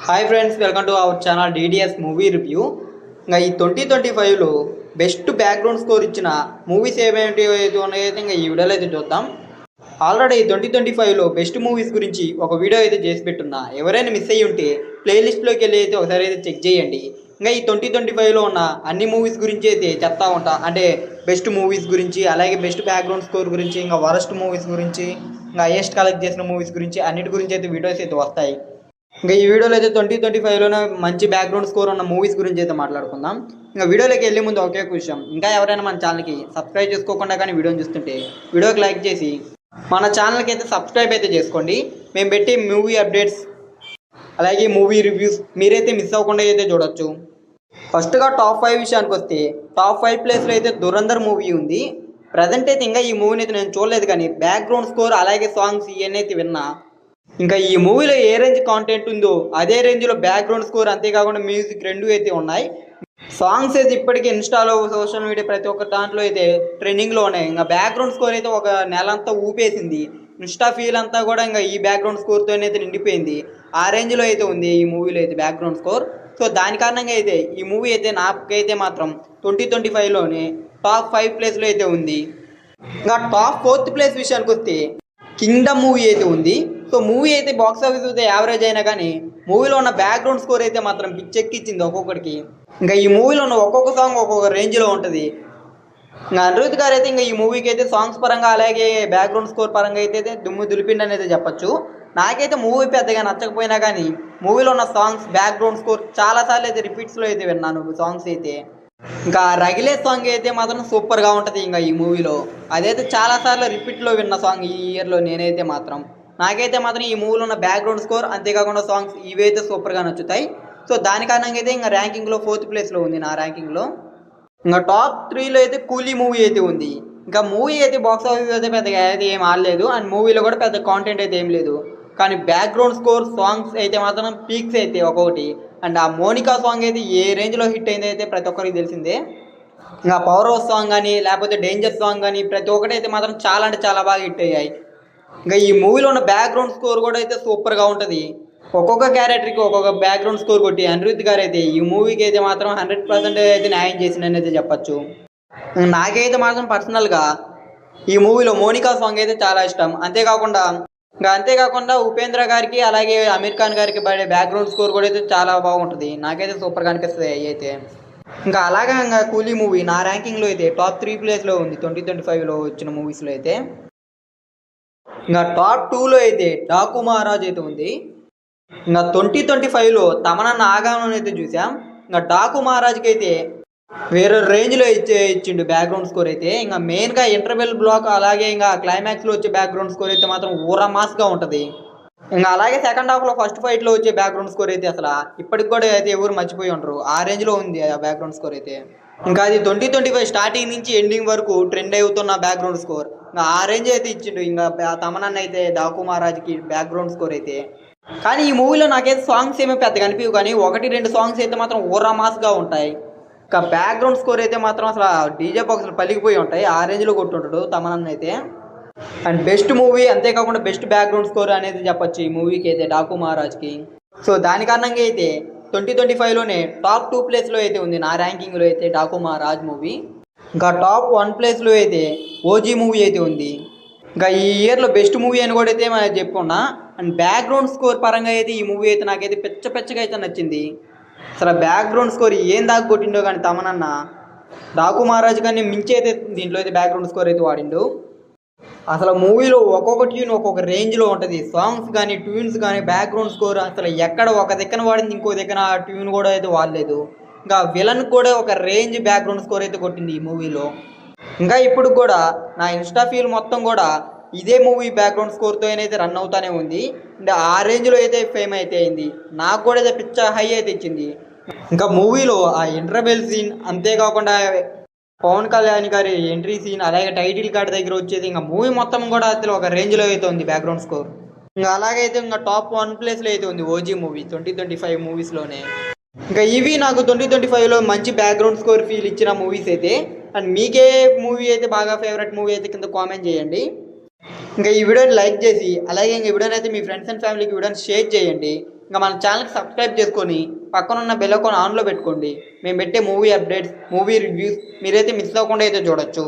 Hi friends, welcome to our channel DDS movie review. ఇంకా ఈ 2025లో best background score ఇచ్చిన movies ఏమేంటి అయితే ఉన్నాయైతే ఇంకా ఈ వీడియోలో అయితే చూద్దాం. ఆల్రెడీ 2025లో బెస్ట్ మూవీస్ గురించి ఒక వీడియో అయితే చేసి పెట్టున్నా. ఎవరైనా మిస్ అయ్యి ఉంటే ప్లేలిస్ట్లోకి వెళ్ళి అయితే ఒకసారి అయితే చెక్ చేయండి. ఇంకా ఈ 2025లో ఉన్న అన్ని మూవీస్ గురించి అయితే చెప్తా ఉంటా. అంటే బెస్ట్ మూవీస్ గురించి, అలాగే బెస్ట్ బ్యాక్గ్రౌండ్ స్కోర్ గురించి, ఇంకా వరస్ట్ మూవీస్ గురించి, ఇంకా హైయెస్ట్ కలెక్ట్ చేసిన మూవీస్ గురించి, అన్నిటి గురించి అయితే వీడియోస్ అయితే వస్తాయి. ఇంకా ఈ వీడియోలో అయితే 2025లోనే మంచి బ్యాక్గ్రౌండ్ స్కోర్ ఉన్న మూవీస్ గురించి అయితే మాట్లాడుకుందాం. ఇంకా వీడియోలోకి వెళ్ళే ముందు ఒకే విషయం, ఇంకా ఎవరైనా మన ఛానల్కి సబ్స్క్రైబ్ చేసుకోకుండా కానీ వీడియోని చూస్తుంటే వీడియోకి లైక్ చేసి మన ఛానల్కి అయితే సబ్స్క్రైబ్ అయితే చేసుకోండి. మేము పెట్టే మూవీ అప్డేట్స్ అలాగే మూవీ రివ్యూస్ మీరైతే మిస్ అవ్వకుండా అయితే చూడొచ్చు. ఫస్ట్గా టాప్ 5 విషయానికి వస్తే టాప్ 5 ప్లేస్లో అయితే దురంధర్ మూవీ ఉంది. ప్రజెంట్ అయితే ఇంకా ఈ మూవీని అయితే నేను చూడలేదు, కానీ బ్యాక్గ్రౌండ్ స్కోర్ అలాగే సాంగ్స్ ఇవన్నీ అయితే విన్నా. ఇంకా ఈ మూవీలో ఏ రేంజ్ కాంటెంట్ ఉందో అదే రేంజ్లో బ్యాక్గ్రౌండ్ స్కోర్, అంతేకాకుండా మ్యూజిక్ రెండు అయితే ఉన్నాయి. సాంగ్స్ అయితే ఇప్పటికీ ఇన్స్టాలో, సోషల్ మీడియా ప్రతి ఒక్క దాంట్లో అయితే ట్రెండింగ్లో ఉన్నాయి. ఇంకా బ్యాక్గ్రౌండ్ స్కోర్ అయితే ఒక నెల అంతా ఊపేసింది. ఇన్స్టా ఫీల్ అంతా కూడా ఇంకా ఈ బ్యాక్గ్రౌండ్ స్కోర్తో అయితే నిండిపోయింది. ఆ రేంజ్లో అయితే ఉంది ఈ మూవీలో అయితే బ్యాక్గ్రౌండ్ స్కోర్. సో దాని కారణంగా అయితే ఈ మూవీ అయితే నాకైతే మాత్రం 2025లోనే టాప్ 5 ప్లేస్లో అయితే ఉంది. ఇంకా టాప్ 4th ప్లేస్ విషయానికి వస్తే కింగ్డమ్ మూవీ అయితే ఉంది. సో మూవీ అయితే బాక్స్ ఆఫీస్ అయితే యావరేజ్ అయినా కానీ మూవీలో ఉన్న బ్యాక్గ్రౌండ్ స్కోర్ అయితే మాత్రం పిచ్చెక్కిచ్చింది ఒక్కొక్కడికి. ఇంకా ఈ మూవీలో ఉన్న ఒక్కొక్క సాంగ్ ఒక్కొక్క రేంజ్లో ఉంటుంది. ఇంకా అనిరుద్ధ్ గారు అయితే ఇంకా ఈ మూవీకి అయితే సాంగ్స్ పరంగా అలాగే బ్యాక్గ్రౌండ్ స్కోర్ పరంగా అయితే దుమ్ము దులిపిండని అయితే చెప్పచ్చు. నాకైతే మూవీ పెద్దగా నచ్చకపోయినా కానీ మూవీలో ఉన్న సాంగ్స్, బ్యాక్గ్రౌండ్ స్కోర్ చాలాసార్లు అయితే రిపీట్స్లో అయితే విన్నాను సాంగ్స్ అయితే. ఇంకా రగిలే సాంగ్ అయితే మాత్రం సూపర్గా ఉంటుంది. ఇంకా ఈ మూవీలో అదైతే చాలాసార్లు రిపీట్లో విన్న సాంగ్ ఈ ఇయర్లో నేనైతే మాత్రం. నాకైతే మాత్రం ఈ మూవీలో ఉన్న బ్యాక్గ్రౌండ్ స్కోర్, అంతేకాకుండా సాంగ్స్ ఇవైతే సూపర్గా నచ్చుతాయి. సో దాని కారణంగా అయితే ఇంకా ర్యాంకింగ్లో 4th ప్లేస్లో ఉంది నా ర్యాంకింగ్లో. ఇంకా టాప్ 3లో అయితే కూలీ మూవీ అయితే ఉంది. ఇంకా మూవీ అయితే బాక్స్ ఆఫీస్ అయితే పెద్దగా అయితే ఏం ఆడలేదు, అండ్ మూవీలో కూడా పెద్ద కాంటెంట్ అయితే ఏం లేదు. కానీ బ్యాక్గ్రౌండ్ స్కోర్, సాంగ్స్ అయితే మాత్రం పీక్స్ అయితే ఒక్కొక్కటి. అండ్ ఆ మోనికా సాంగ్ అయితే ఏ రేంజ్లో హిట్ అయింది అయితే ప్రతి ఒక్కరికి తెలిసిందే. ఇంకా పవర్ హౌస్ సాంగ్ కానీ లేకపోతే డేంజర్ సాంగ్ కానీ ప్రతి ఒక్కటి అయితే మాత్రం చాలా అంటే చాలా బాగా హిట్ అయ్యాయి. ఇంకా ఈ మూవీలో ఉన్న బ్యాక్గ్రౌండ్ స్కోర్ కూడా అయితే సూపర్గా ఉంటుంది. ఒక్కొక్క క్యారెక్టర్కి ఒక్కొక్క బ్యాక్గ్రౌండ్ స్కోర్ కొట్టి అనిరుద్ధ్ గారు అయితే ఈ మూవీకి అయితే మాత్రం 100% అయితే న్యాయం చేసిందని అయితే చెప్పచ్చు. నాకైతే మాత్రం పర్సనల్గా ఈ మూవీలో మోనికా సాంగ్ అయితే చాలా ఇష్టం. అంతేకాకుండా ఉపేంద్ర గారికి అలాగే అమీర్ ఖాన్ గారికి పడే బ్యాక్గ్రౌండ్ స్కోర్ కూడా అయితే చాలా బాగుంటుంది. నాకైతే సూపర్గా అనిపిస్తుంది అవి అయితే. ఇంకా అలాగే ఇంకా కూలీ మూవీ నా ర్యాంకింగ్లో అయితే టాప్ 3 ప్లేస్లో ఉంది 2025లో వచ్చిన మూవీస్లో అయితే. ఇంకా టాప్ 2లో అయితే డాకు మహారాజ్ అయితే ఉంది. ఇంకా 2025లో తమనన్న ఆగామని అయితే చూసాం. ఇంకా డాకు మహారాజ్కి అయితే వేరే రేంజ్లో ఇచ్చిండు బ్యాక్గ్రౌండ్ స్కోర్ అయితే. ఇంకా మెయిన్గా ఇంటర్వెల్ బ్లాక్ అలాగే ఇంకా క్లైమాక్స్లో వచ్చే బ్యాక్గ్రౌండ్ స్కోర్ అయితే మాత్రం ఊరా మాస్గా ఉంటుంది. ఇంకా అలాగే సెకండ్ హాఫ్లో ఫస్ట్ ఫైట్లో వచ్చే బ్యాక్గ్రౌండ్ స్కోర్ అయితే అసలు ఇప్పటికి కూడా అయితే ఎవరు మర్చిపోయి ఉంటారు. ఆ రేంజ్లో ఉంది ఆ బ్యాక్గ్రౌండ్ స్కోర్ అయితే. ఇంకా అది 2025 స్టార్టింగ్ నుంచి ఎండింగ్ వరకు ట్రెండ్ అవుతున్న బ్యాక్గ్రౌండ్ స్కోర్. ఇంకా ఆ రేంజ్ అయితే ఇచ్చిండు ఇంకా తమనన్న అయితే డాకు మహారాజ్కి బ్యాక్గ్రౌండ్ స్కోర్ అయితే. కానీ ఈ మూవీలో నాకైతే సాంగ్స్ ఏమీ పెద్దగా అనిపించవు, కానీ 1-2 సాంగ్స్ అయితే మాత్రం ఊరా మాస్గా ఉంటాయి. ఇంకా బ్యాక్గ్రౌండ్ స్కోర్ అయితే మాత్రం అసలు డీజే బాక్స్లు పలికిపోయి ఉంటాయి. ఆ రేంజ్లో కొట్టుంటాడు తమనన్న అయితే. అండ్ బెస్ట్ మూవీ, అంతేకాకుండా బెస్ట్ బ్యాక్గ్రౌండ్ స్కోర్ అనేది చెప్పొచ్చు ఈ మూవీకి అయితే డాకు మహారాజ్కి. సో దాని కారణంగా అయితే 2025లోనే టాప్ 2 ప్లేస్లో అయితే ఉంది నా ర్యాంకింగ్లో అయితే డాకు మహారాజ్ మూవీ. ఇంకా టాప్ 1 ప్లేస్లో అయితే ఓజీ మూవీ అయితే ఉంది. ఇంకా ఈ ఇయర్లో బెస్ట్ మూవీ అని కూడా అయితే మనం చెప్పుకున్నా. అండ్ బ్యాక్గ్రౌండ్ స్కోర్ పరంగా అయితే ఈ మూవీ అయితే నాకైతే పెచ్చగా అయితే నచ్చింది. అసలు బ్యాక్గ్రౌండ్ స్కోర్ ఏం దాకా కొట్టిండో కానీ తమనన్న డాకు మహారాజ్ కానీ మించి అయితే దీంట్లో అయితే బ్యాక్గ్రౌండ్ స్కోర్ అయితే వాడిండు. అసలు మూవీలో ఒక్కొక్క ట్యూన్ ఒక్కొక్క రేంజ్లో ఉంటుంది. సాంగ్స్ కానీ ట్యూన్స్ కానీ బ్యాక్గ్రౌండ్ స్కోర్ అసలు ఎక్కడ ఒక దగ్గర వాడింది ఇంకో దగ్గర ఆ ట్యూన్ కూడా అయితే వాడలేదు. ఇంకా విలన్ కూడా ఒక రేంజ్ బ్యాక్గ్రౌండ్ స్కోర్ అయితే కొట్టింది ఈ మూవీలో. ఇంకా ఇప్పుడు కూడా నా ఇన్స్టా ఫీల్ మొత్తం కూడా ఇదే మూవీ బ్యాక్గ్రౌండ్ స్కోర్తో అయితే రన్ అవుతానే ఉంది. అంటే ఆ రేంజ్లో అయితే ఫేమ్ అయితే అయింది. నాకు కూడా అయితే పిచ్చ హై అయితే ఇచ్చింది. ఇంకా మూవీలో ఆ ఇంటర్వెల్ సీన్, అంతేకాకుండా పవన్ కళ్యాణ్ గారి ఎంట్రీ సీన్, అలాగే టైటిల్ కార్డ్ దగ్గర వచ్చేది, ఇంకా మూవీ మొత్తం కూడా అసలు ఒక రేంజ్లో అయితే ఉంది బ్యాక్గ్రౌండ్ స్కోర్. ఇంకా అలాగైతే ఇంకా టాప్ 1 ప్లేస్లో అయితే ఉంది ఓజీ మూవీ 2025 మూవీస్లోనే. ఇంకా ఇవి నాకు 2025లో మంచి బ్యాక్గ్రౌండ్ స్కోర్ ఫీల్ ఇచ్చిన మూవీస్ అయితే. అండ్ మీకే మూవీ అయితే బాగా ఫేవరెట్ మూవీ అయితే కింద కామెంట్ చేయండి. ఇంకా ఈ వీడియోని లైక్ చేసి అలాగే ఇంకా ఈ వీడియోని అయితే మీ ఫ్రెండ్స్ అండ్ ఫ్యామిలీకి వీడియోని షేర్ చేయండి. ఇంకా మన ఛానల్కి సబ్స్క్రైబ్ చేసుకొని పక్కనున్న బెల్ ఐకాన్ ఆన్లో పెట్టుకోండి. మేము పెట్టే మూవీ అప్డేట్స్, మూవీ రివ్యూస్ మీరైతే మిస్ అవ్వకుండా అయితే చూడొచ్చు.